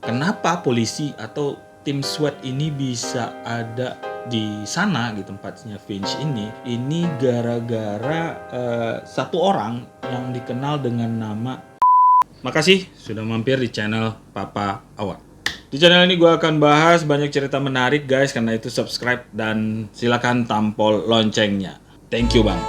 kenapa polisi atau tim SWAT ini bisa ada di sana di tempatnya Finch ini gara-gara satu orang yang dikenal dengan nama. Makasih sudah mampir di channel Papa Awad. Di channel ini gue akan bahas banyak cerita menarik guys, karena itu subscribe dan silakan tampol loncengnya. Thank you bang.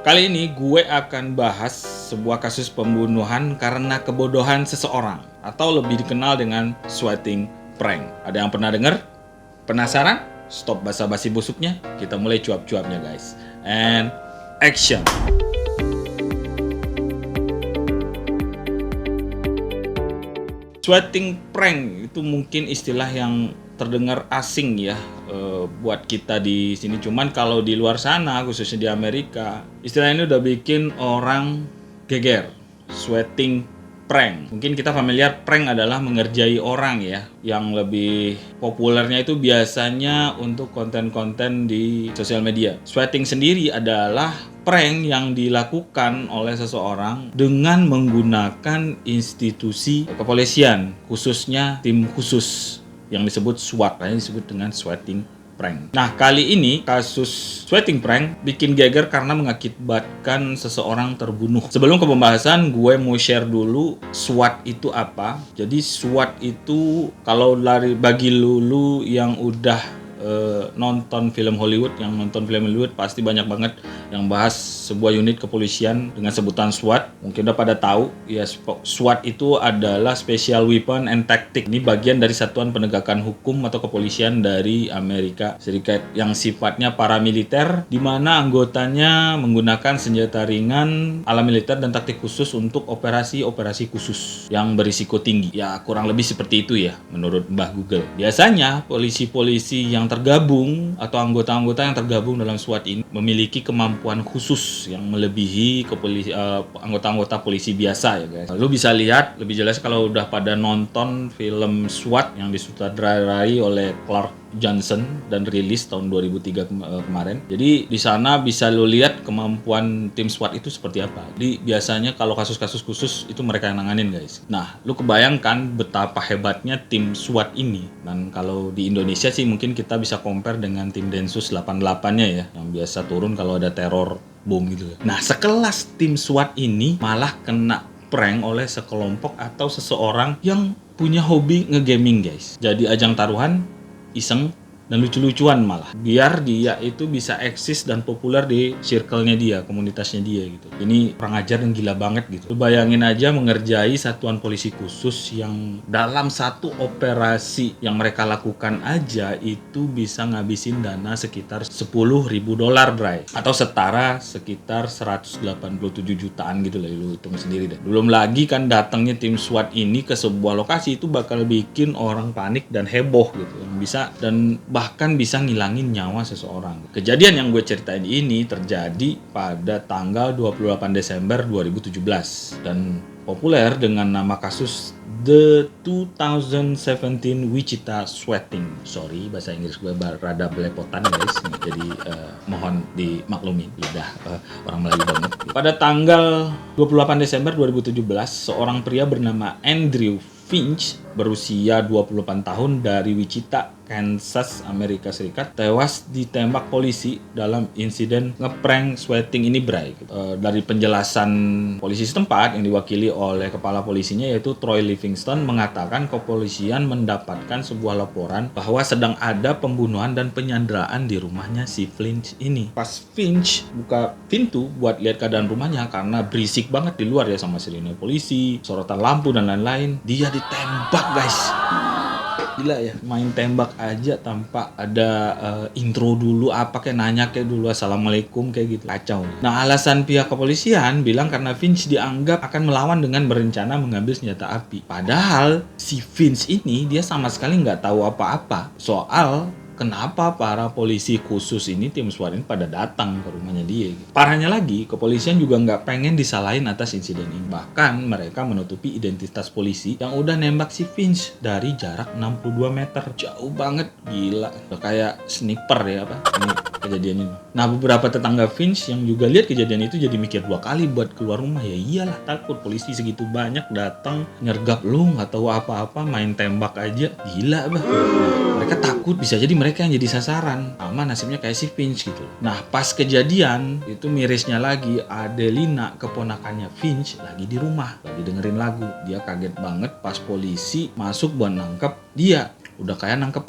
Kali ini gue akan bahas sebuah kasus pembunuhan karena kebodohan seseorang, atau lebih dikenal dengan swatting prank. Ada yang pernah dengar? Penasaran? Stop basa-basi busuknya, kita mulai cuap-cuapnya guys. And action! Swatting prank itu mungkin istilah yang terdengar asing ya buat kita di sini. Cuman kalau di luar sana, khususnya di Amerika, istilah ini udah bikin orang geger. Swatting prank. Mungkin kita familiar, prank adalah mengerjai orang ya. Yang lebih populernya itu biasanya untuk konten-konten di sosial media. Swatting sendiri adalah prank yang dilakukan oleh seseorang dengan menggunakan institusi kepolisian, khususnya tim khusus yang disebut SWAT, disebut dengan swatting prank. Nah, kali ini kasus swatting prank bikin geger karena mengakibatkan seseorang terbunuh. Sebelum ke pembahasan, gue mau share dulu SWAT itu apa. Jadi SWAT itu kalau bagi lulu yang udah nonton film Hollywood, pasti banyak banget yang bahas sebuah unit kepolisian dengan sebutan SWAT. Mungkin udah pada tahu ya, SWAT itu adalah Special Weapon and Tactic. Ini bagian dari satuan penegakan hukum atau kepolisian dari Amerika Serikat yang sifatnya paramiliter, di mana anggotanya menggunakan senjata ringan ala militer dan taktik khusus untuk operasi-operasi khusus yang berisiko tinggi. Ya kurang lebih seperti itu ya menurut Mbah Google. Biasanya polisi-polisi yang tergabung atau anggota-anggota yang tergabung dalam SWAT ini memiliki kemampuan khusus yang melebihi anggota-anggota polisi biasa ya guys. Lu bisa lihat lebih jelas kalau udah pada nonton film SWAT yang disutradarai oleh Clark Johnson dan rilis tahun 2003 kemarin. Jadi di sana bisa lu lihat kemampuan tim SWAT itu seperti apa. Jadi biasanya kalau kasus-kasus khusus itu mereka yang nanganin guys. Nah, lu kebayangkan betapa hebatnya tim SWAT ini. Dan kalau di Indonesia sih mungkin kita bisa compare dengan tim Densus 88-nya ya, yang biasa turun kalau ada teror bom gitu. Nah, sekelas tim SWAT ini malah kena prank oleh sekelompok atau seseorang yang punya hobi ngegaming guys. Jadi ajang taruhan iseng dan lucu-lucuan malah, biar dia itu bisa eksis dan populer di circle-nya dia, komunitasnya dia gitu. Ini orang ajar dan gila banget gitu. Lu bayangin aja mengerjai satuan polisi khusus yang dalam satu operasi yang mereka lakukan aja itu bisa ngabisin dana sekitar $10.000 Bray, atau setara sekitar 187 jutaan gitu lah, lu hitung sendiri deh. Belum lagi kan datangnya tim SWAT ini ke sebuah lokasi itu bakal bikin orang panik dan heboh gitu, yang bisa dan bahkan bisa ngilangin nyawa seseorang. Kejadian yang gue ceritain ini terjadi pada tanggal 28 Desember 2017 dan populer dengan nama kasus The 2017 Wichita Swatting. Sorry, bahasa Inggris gue rada belepotan guys, jadi mohon dimaklumi, lidah orang Melayu banget. Pada tanggal 28 Desember 2017, seorang pria bernama Andrew Finch berusia 28 tahun dari Wichita, Kansas, Amerika Serikat, tewas ditembak polisi dalam insiden ngeprank swatting ini Bray. Dari penjelasan polisi setempat yang diwakili oleh kepala polisinya yaitu Troy Livingston mengatakan kepolisian mendapatkan sebuah laporan bahwa sedang ada pembunuhan dan penyanderaan di rumahnya si Finch ini. Pas Finch buka pintu buat lihat keadaan rumahnya karena berisik banget di luar ya, sama sirine polisi, sorotan lampu dan lain-lain, dia ditembak guys. Gila ya, main tembak aja tanpa ada intro dulu apa kayak nanya kayak dulu assalamualaikum kayak gitu, kacau. Nah, alasan pihak kepolisian bilang karena Finch dianggap akan melawan dengan berencana mengambil senjata api. Padahal si Finch ini dia sama sekali nggak tahu apa-apa soal kenapa para polisi khusus ini, tim SWAT ini pada datang ke rumahnya dia gitu. Parahnya lagi, kepolisian juga nggak pengen disalahin atas insiden ini. Bahkan mereka menutupi identitas polisi yang udah nembak si Finch dari jarak 62 meter. Jauh banget, gila. Udah kayak sniper ya apa ini kejadian ini. Nah, beberapa tetangga Finch yang juga lihat kejadian itu jadi mikir 2 kali buat keluar rumah. Ya iyalah, takut polisi segitu banyak datang nyergap lu, nggak tahu apa-apa, main tembak aja. Gila bah. Mereka takut bisa jadi mereka yang jadi sasaran. Sama nasibnya kayak si Finch gitu. Nah, pas kejadian itu mirisnya lagi, Adelina keponakannya Finch lagi di rumah, lagi dengerin lagu. Dia kaget banget pas polisi masuk buat nangkep dia. Udah kayak nangkep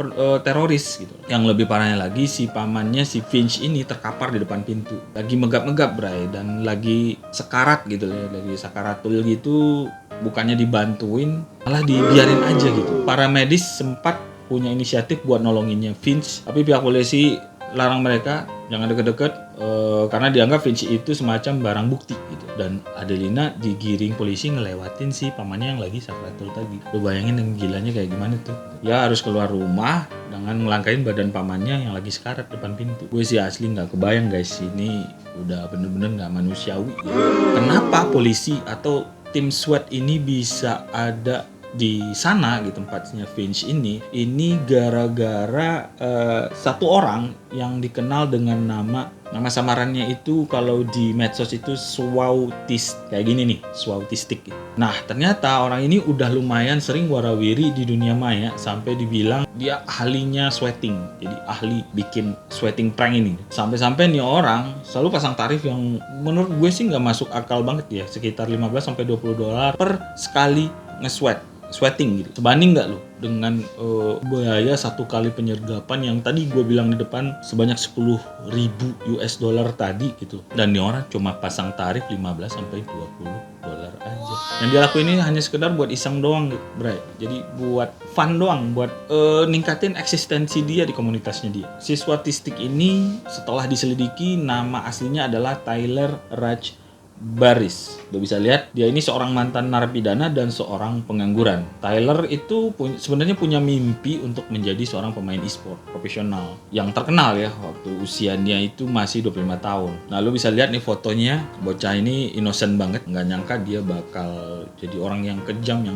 teroris gitu. Yang lebih parahnya lagi, si pamannya si Finch ini terkapar di depan pintu. Lagi megap-megap, Bray, dan lagi sekarat gitu ya, lagi sakaratul gitu. Bukannya dibantuin, malah dibiarin aja gitu. Para medis sempat punya inisiatif buat nolonginnya Finch, tapi pihak polisi larang mereka jangan deket-deket karena dianggap Finch itu semacam barang bukti gitu. Dan Adelina digiring polisi ngelewatin si pamannya yang lagi sakratul tadi. Lu bayangin yang gilanya kayak gimana tuh. Ya harus keluar rumah dengan ngelangkain badan pamannya yang lagi sekarat depan pintu. Gue sih asli nggak kebayang guys, ini udah bener-bener nggak manusiawi gitu. Kenapa polisi atau tim SWAT ini bisa ada di sana di tempatnya Finch ini gara-gara satu orang yang dikenal dengan nama samarannya itu kalau di medsos itu Swautis, kayak gini nih, Swautistik. Nah, ternyata orang ini udah lumayan sering warawiri di dunia maya sampai dibilang dia ahlinya sweating. Jadi ahli bikin sweating prank ini. Sampai-sampai nih orang selalu pasang tarif yang menurut gue sih nggak masuk akal banget ya, sekitar 15 sampai $20 per sekali sweating gitu. Sebanding nggak lo dengan biaya satu kali penyergapan yang tadi gue bilang di depan sebanyak $10,000 tadi gitu. Dan nih orang cuma pasang tarif 15 sampai $20 aja. Yang dia lakuin ini hanya sekedar buat iseng doang, Bray. Jadi buat fun doang, buat ningkatin eksistensi dia di komunitasnya dia. Si Swatistik ini setelah diselidiki, nama aslinya adalah Tyler Raj Baris. Lo bisa lihat dia ini seorang mantan narapidana dan seorang pengangguran. Tyler itu sebenarnya punya mimpi untuk menjadi seorang pemain e-sport profesional yang terkenal ya waktu usianya itu masih 25 tahun. Nah, lo bisa lihat nih fotonya, bocah ini innocent banget, nggak nyangka dia bakal jadi orang yang kejam,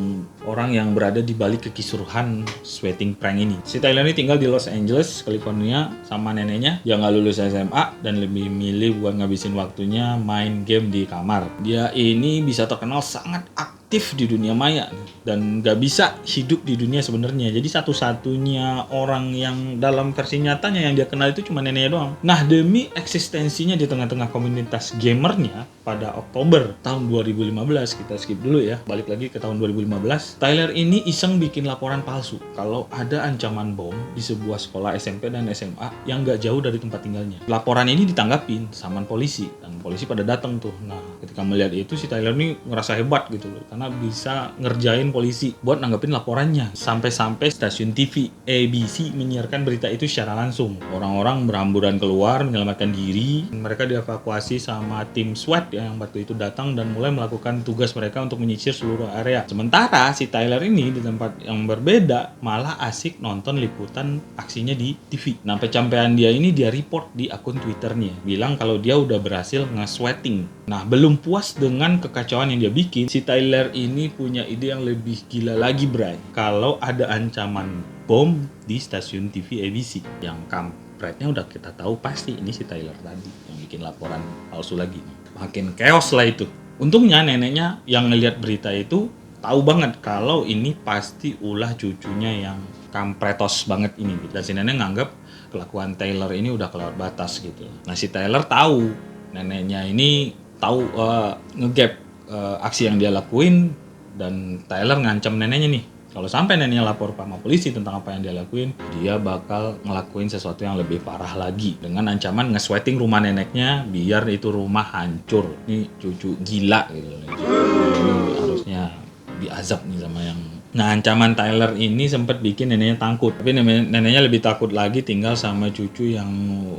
orang yang berada di balik kekisruhan sweating prank ini. Si Tyler ini tinggal di Los Angeles, California sama neneknya. Dia nggak lulus SMA dan lebih milih buat ngabisin waktunya main game di kamar. Dia ini bisa terkenal sangat aktif di dunia maya dan gak bisa hidup di dunia sebenarnya. Jadi satu-satunya orang yang dalam versi nyatanya yang dia kenal itu cuma neneknya doang. Nah, demi eksistensinya di tengah-tengah komunitas gamernya, pada Oktober tahun 2015, kita skip dulu ya, balik lagi ke tahun 2015, Tyler ini iseng bikin laporan palsu kalau ada ancaman bom di sebuah sekolah SMP dan SMA yang gak jauh dari tempat tinggalnya. Laporan ini ditanggapin sama polisi dan polisi pada datang tuh. Nah, ketika melihat itu si Tyler ini ngerasa hebat gitu loh, karena bisa ngerjain polisi buat nanggepin laporannya. Sampai-sampai stasiun TV ABC menyiarkan berita itu secara langsung. Orang-orang berhamburan keluar menyelamatkan diri. Mereka dievakuasi sama tim SWAT yang waktu itu datang dan mulai melakukan tugas mereka untuk menyisir seluruh area. Sementara si Tyler ini di tempat yang berbeda malah asik nonton liputan aksinya di TV. Nah, pencapaian dia ini dia report di akun Twitternya, bilang kalau dia udah berhasil nge-sweating. Nah, belum puas dengan kekacauan yang dia bikin, si Tyler ini punya ide yang lebih gila lagi, Bray. Kalau ada ancaman bom di stasiun TV ABC, yang kampretnya udah kita tahu pasti ini si Tyler tadi yang bikin laporan palsu lagi. Makin chaos lah itu. Untungnya neneknya yang ngelihat berita itu tahu banget kalau ini pasti ulah cucunya yang kampretos banget ini. Dan si nenek nganggap kelakuan Tyler ini udah keluar batas gitu. Nah, si Tyler tahu neneknya ini tahu ngegap aksi yang dia lakuin, dan Tyler ngancam neneknya nih. Kalau sampai neneknya lapor sama polisi tentang apa yang dia lakuin, dia bakal ngelakuin sesuatu yang lebih parah lagi dengan ancaman nge-sweating rumah neneknya biar itu rumah hancur. Ini cucu gila gitu. Ini harusnya diazab nih sama yang. Nah, ancaman Tyler ini sempat bikin neneknya takut. Tapi neneknya lebih takut lagi tinggal sama cucu yang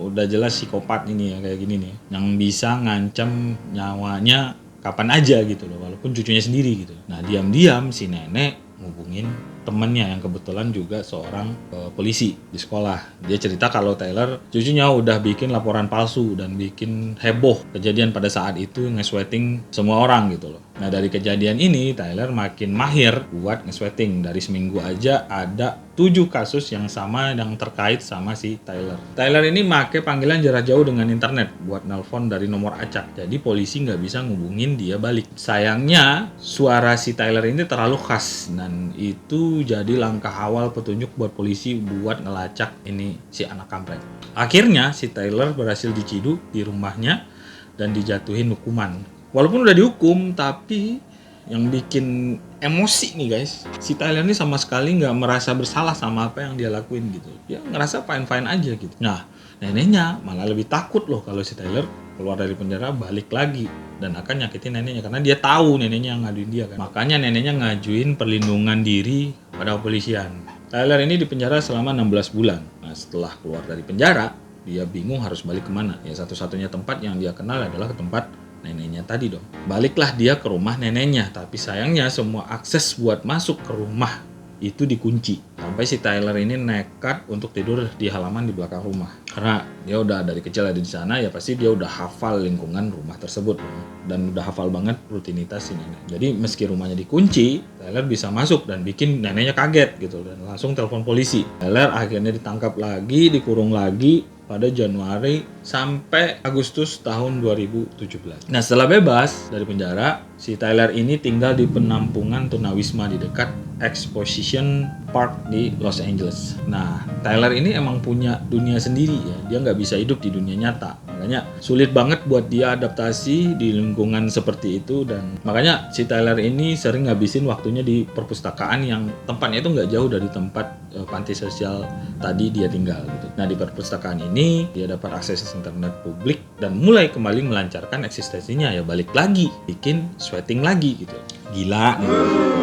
udah jelas psikopat ini ya, kayak gini nih. Yang bisa ngancam nyawanya kapan aja gitu loh, walaupun cucunya sendiri gitu. Nah, diam-diam si nenek ngubungin temennya yang kebetulan juga seorang polisi di sekolah. Dia cerita kalau Tyler cucunya udah bikin laporan palsu dan bikin heboh kejadian pada saat itu nge-sweating semua orang gitu loh. Nah dari kejadian ini Tyler makin mahir buat nge-sweating. Dari seminggu aja ada 7 kasus yang sama yang terkait sama si Tyler. Tyler ini make panggilan jarak jauh dengan internet buat nelpon dari nomor acak. Jadi polisi nggak bisa ngubungin dia balik. Sayangnya suara si Tyler ini terlalu khas dan itu jadi langkah awal petunjuk buat polisi buat ngelacak ini si anak kampret. Akhirnya si Tyler berhasil diciduk di rumahnya dan dijatuhin hukuman. Walaupun udah dihukum, tapi yang bikin emosi nih guys, si Tyler ini sama sekali nggak merasa bersalah sama apa yang dia lakuin gitu. Dia ngerasa fine-fine aja gitu. Nah, neneknya malah lebih takut loh kalau si Tyler keluar dari penjara balik lagi dan akan nyakitin neneknya karena dia tahu neneknya yang ngaduin dia kan. Makanya neneknya ngajuin perlindungan diri pada kepolisian. Tyler ini dipenjara selama 16 bulan. Nah, setelah keluar dari penjara, dia bingung harus balik kemana. Ya satu-satunya tempat yang dia kenal adalah ke tempat neneknya tadi dong. Baliklah dia ke rumah neneknya, tapi sayangnya semua akses buat masuk ke rumah itu dikunci. Sampai si Tyler ini nekat untuk tidur di halaman di belakang rumah. Karena dia udah dari kecil ada di sana, ya pasti dia udah hafal lingkungan rumah tersebut dan udah hafal banget rutinitas si nenek. Jadi meski rumahnya dikunci, Tyler bisa masuk dan bikin neneknya kaget gitu dan langsung telepon polisi. Tyler akhirnya ditangkap lagi, dikurung lagi pada Januari sampai Agustus tahun 2017. Nah setelah bebas dari penjara, si Tyler ini tinggal di penampungan tunawisma di dekat Exposition Park di Los Angeles. Nah Tyler ini emang punya dunia sendiri ya, dia nggak bisa hidup di dunia nyata. Makanya sulit banget buat dia adaptasi di lingkungan seperti itu dan makanya si Tyler ini sering ngabisin waktunya di perpustakaan yang tempatnya itu nggak jauh dari tempat panti sosial tadi dia tinggal gitu. Nah di perpustakaan ini dia dapat akses internet publik dan mulai kembali melancarkan eksistensinya ya balik lagi bikin sweating lagi gitu. Gila gitu.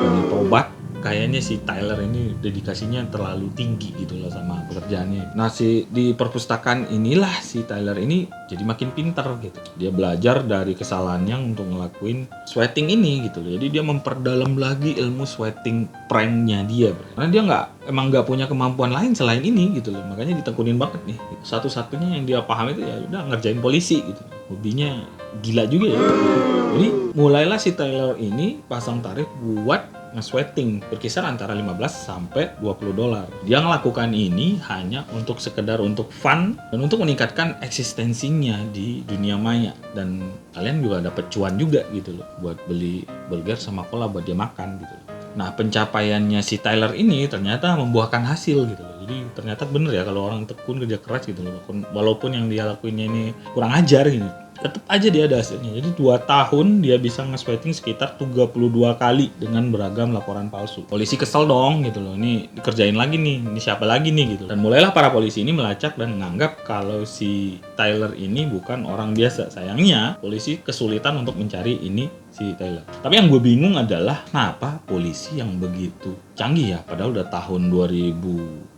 Ini tobat. Kayaknya si Tyler ini dedikasinya terlalu tinggi gitu loh sama pekerjaannya. Nah di perpustakaan inilah si Tyler ini jadi makin pintar gitu. Dia belajar dari kesalahannya untuk ngelakuin sweating ini gitu loh. Jadi dia memperdalam lagi ilmu sweating pranknya dia. Karena dia emang nggak punya kemampuan lain selain ini gitu loh. Makanya ditekunin banget nih. Satu-satunya yang dia paham itu ya udah ngerjain polisi gitu. Hobinya gila juga ya. Jadi mulailah si Tyler ini pasang tarif buat nge-sweating berkisar antara 15 sampai $20. Dia ngelakukan ini hanya untuk sekedar untuk fun dan untuk meningkatkan eksistensinya di dunia maya dan kalian juga dapat cuan juga gitu loh buat beli burger sama cola buat dia makan gitu. Nah pencapaiannya si Tyler ini ternyata membuahkan hasil gitu loh. Jadi ternyata bener ya kalau orang tekun kerja keras gitu loh. Walaupun yang dia lakuinnya ini kurang ajar gitu. Tetap aja dia ada hasilnya. Jadi 2 tahun dia bisa nge-sweating sekitar 32 kali dengan beragam laporan palsu. Polisi kesel dong gitu loh. Ini dikerjain lagi nih. Ini siapa lagi nih gitu. Dan mulailah para polisi ini melacak dan menganggap kalau si Tyler ini bukan orang biasa. Sayangnya polisi kesulitan untuk mencari ini si Tyler. Tapi yang gue bingung adalah kenapa polisi yang begitu canggih ya, padahal udah tahun 2017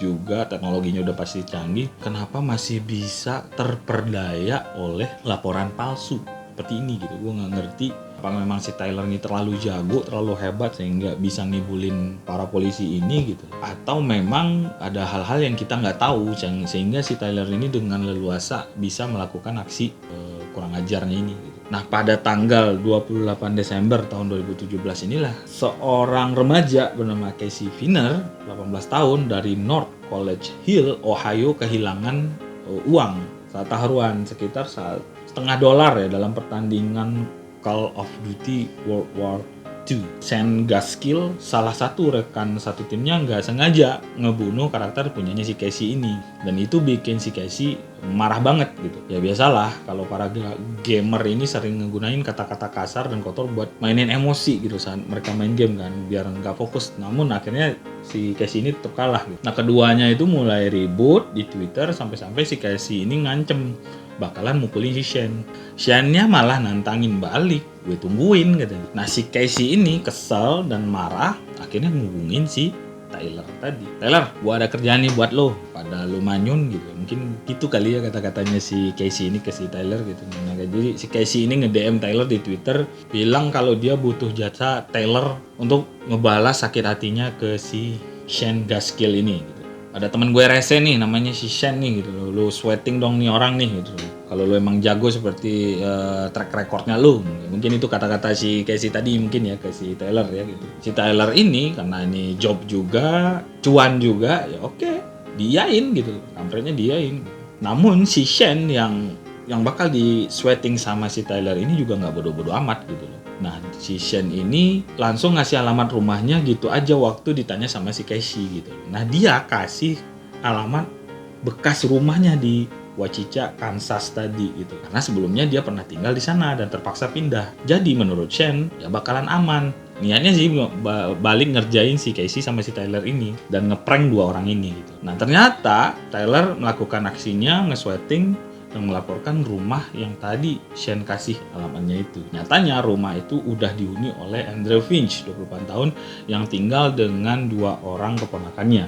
juga teknologinya udah pasti canggih, kenapa masih bisa terperdaya oleh laporan palsu seperti ini gitu. Gue nggak ngerti apa memang si Tyler ini terlalu jago, terlalu hebat sehingga bisa ngibulin para polisi ini gitu, atau memang ada hal-hal yang kita nggak tahu sehingga si Tyler ini dengan leluasa bisa melakukan aksi kurang ajarnya ini gitu. Nah pada tanggal 28 Desember tahun 2017 inilah seorang remaja bernama Casey Viner 18 tahun dari North College Hill, Ohio kehilangan uang saat taruhan sekitar $1,5 ya dalam pertandingan Call of Duty World War II. Shane Gaskill, salah satu rekan satu timnya nggak sengaja ngebunuh karakter punyanya si Casey ini. Dan itu bikin si Casey marah banget gitu. Ya biasalah kalau para gamer ini sering ngegunain kata-kata kasar dan kotor buat mainin emosi gitu saat mereka main game kan. Biar nggak fokus. Namun akhirnya si Casey ini tetap kalah gitu. Nah keduanya itu mulai ribut di Twitter sampai-sampai si Casey ini ngancem bakalan mukulin si Shane. Shane-nya malah nantangin balik, gue tungguin katanya. Nah si Casey ini kesel dan marah, akhirnya ngubungin si Tyler tadi. Tyler, gua ada kerjaan nih buat lo. Pada lu manyun gitu. Mungkin gitu kali ya kata-katanya si Casey ini ke si Tyler gitu. Nah, jadi si Casey ini nge-DM Tyler di Twitter bilang kalau dia butuh jasa Tyler untuk ngebalas sakit hatinya ke si Shane Gaskill ini gitu. Ada temen gue rese nih namanya si Shane nih gitu. Lu sweating dong nih orang nih gitu. Kalau lu emang jago seperti track recordnya lu. Mungkin itu kata-kata si Casey tadi mungkin ya ke si Tyler ya gitu. Si Tyler ini karena ini job juga, cuan juga, ya oke, diain gitu. Kampretnya diain. Namun si Shane yang bakal di sweating sama si Tyler ini juga nggak bodoh-bodoh amat gitu loh. Nah, si Shane ini langsung ngasih alamat rumahnya gitu aja waktu ditanya sama si Casey gitu. Nah, dia kasih alamat bekas rumahnya di Wachicha, Kansas tadi gitu. Karena sebelumnya dia pernah tinggal di sana dan terpaksa pindah. Jadi menurut Shane ya bakalan aman. Niatnya sih balik ngerjain si Casey sama si Tyler ini dan ngeprank dua orang ini gitu. Nah, ternyata Tyler melakukan aksinya nge-sweating yang melaporkan rumah yang tadi Shane kasih alamatnya itu. Nyatanya rumah itu udah dihuni oleh Andrew Finch, 24 tahun, yang tinggal dengan dua orang keponakannya,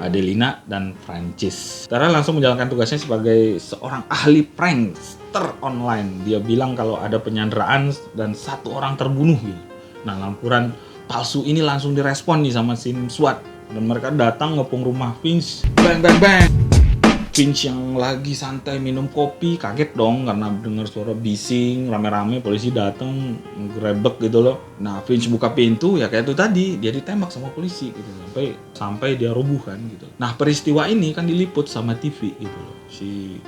Adelina dan Francis. Tara langsung menjalankan tugasnya sebagai seorang ahli prankster online. Dia bilang kalau ada penyanderaan dan satu orang terbunuh gitu. Nah, lampuran palsu ini langsung direspon nih sama tim SWAT. Dan mereka datang ngepung rumah Finch. Bang bang bang. Finch yang lagi santai minum kopi kaget dong karena dengar suara bising rame-rame, polisi datang ngerebek gitu loh. Nah, Finch buka pintu ya kayak itu tadi, dia ditembak sama polisi gitu sampai dia rubuh kan gitu. Nah, peristiwa ini kan diliput sama TV gitu loh, si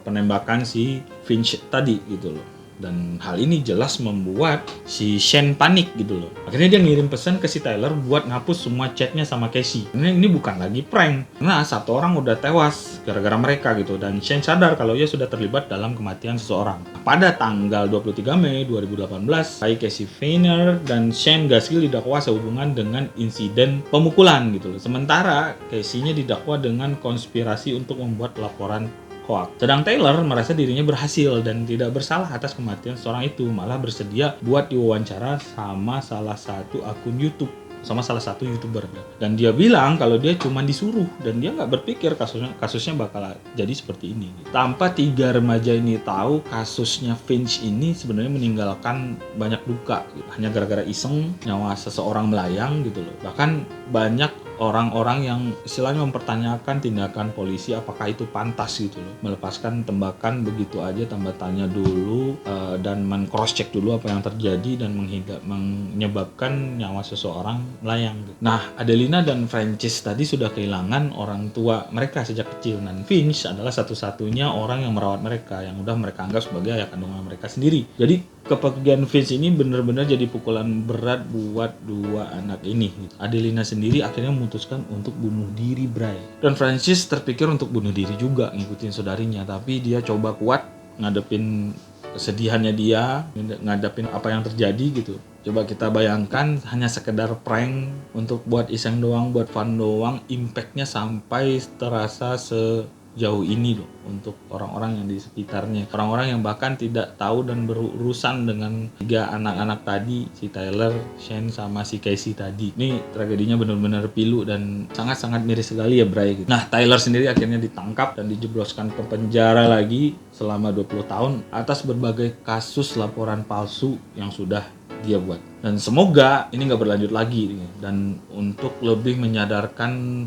penembakan si Finch tadi gitu loh. Dan hal ini jelas membuat si Shane panik gitu loh. Akhirnya dia ngirim pesan ke si Tyler buat ngapus semua chatnya sama Casey. Ini bukan lagi prank. Nah, satu orang udah tewas gara-gara mereka gitu. Dan Shane sadar kalau ia sudah terlibat dalam kematian seseorang. Pada tanggal 23 Mei 2018, Casey Vayner dan Shane Gaskill didakwa sehubungan dengan insiden pemukulan gitu loh. Sementara Casey-nya didakwa dengan konspirasi untuk membuat laporan hoax. Sedang Taylor merasa dirinya berhasil dan tidak bersalah atas kematian seorang itu, malah bersedia buat diwawancara sama salah satu akun YouTube, sama salah satu YouTuber. Dan dia bilang kalau dia cuma disuruh dan dia nggak berpikir kasusnya bakal jadi seperti ini. Tanpa tiga remaja ini tahu kasusnya Finch ini sebenarnya meninggalkan banyak duka, hanya gara-gara iseng nyawa seseorang melayang gitu loh. Bahkan banyak orang-orang yang istilahnya mempertanyakan tindakan polisi apakah itu pantas gitu loh, melepaskan tembakan begitu aja tanpa tanya dulu dan men-cross check dulu apa yang terjadi dan menyebabkan nyawa seseorang melayang gitu. Nah, Adelina dan Francis tadi sudah kehilangan orang tua mereka sejak kecil dan Finch adalah satu-satunya orang yang merawat mereka, yang udah mereka anggap sebagai ayah kandungan mereka sendiri. Jadi kepergian Finch ini benar-benar jadi pukulan berat buat dua anak ini. Adelina sendiri akhirnya memutuskan untuk bunuh diri, Bray. Dan Francis terpikir untuk bunuh diri juga ngikutin saudarinya, tapi dia coba kuat ngadepin kesedihannya dia, ngadepin apa yang terjadi gitu. Coba kita bayangkan hanya sekedar prank untuk buat iseng doang, buat fun doang, impactnya sampai terasa sejauh ini loh untuk orang-orang yang di sekitarnya. Orang-orang yang bahkan tidak tahu dan berurusan dengan tiga anak-anak tadi, si Tyler, Shane, sama si Casey tadi. Ini tragedinya benar-benar pilu dan sangat-sangat miris sekali ya, Bray. Nah, Tyler sendiri akhirnya ditangkap dan dijebloskan ke penjara lagi selama 20 tahun atas berbagai kasus laporan palsu yang sudah dia buat. Dan semoga ini nggak berlanjut lagi dan untuk lebih menyadarkan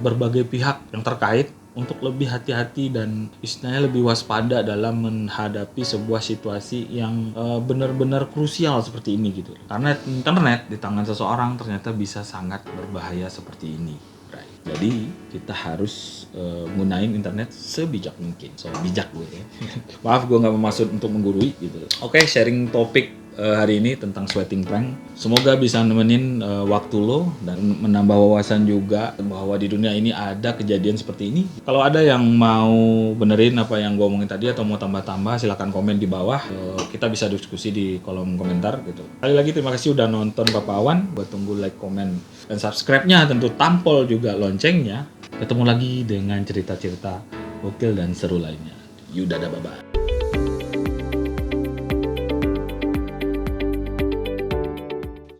berbagai pihak yang terkait untuk lebih hati-hati dan istilahnya lebih waspada dalam menghadapi sebuah situasi yang benar-benar krusial seperti ini gitu. Karena internet di tangan seseorang ternyata bisa sangat berbahaya seperti ini. Jadi kita harus gunain internet sebijak mungkin. So bijak gue ya. Maaf gue nggak bermaksud untuk menggurui gitu. Oke, sharing topik hari ini tentang sweating prank. Semoga bisa nemenin waktu lo dan menambah wawasan juga bahwa di dunia ini ada kejadian seperti ini. Kalau ada yang mau benerin apa yang gue omongin tadi atau mau tambah-tambah, silakan komen di bawah. Kita bisa diskusi di kolom komentar gitu. Sekali lagi terima kasih udah nonton Bapak Awan. Buat tunggu like, komen, dan subscribe-nya, tentu tampol juga loncengnya. Ketemu lagi dengan cerita-cerita gokil dan seru lainnya. Yuda, bye-bye.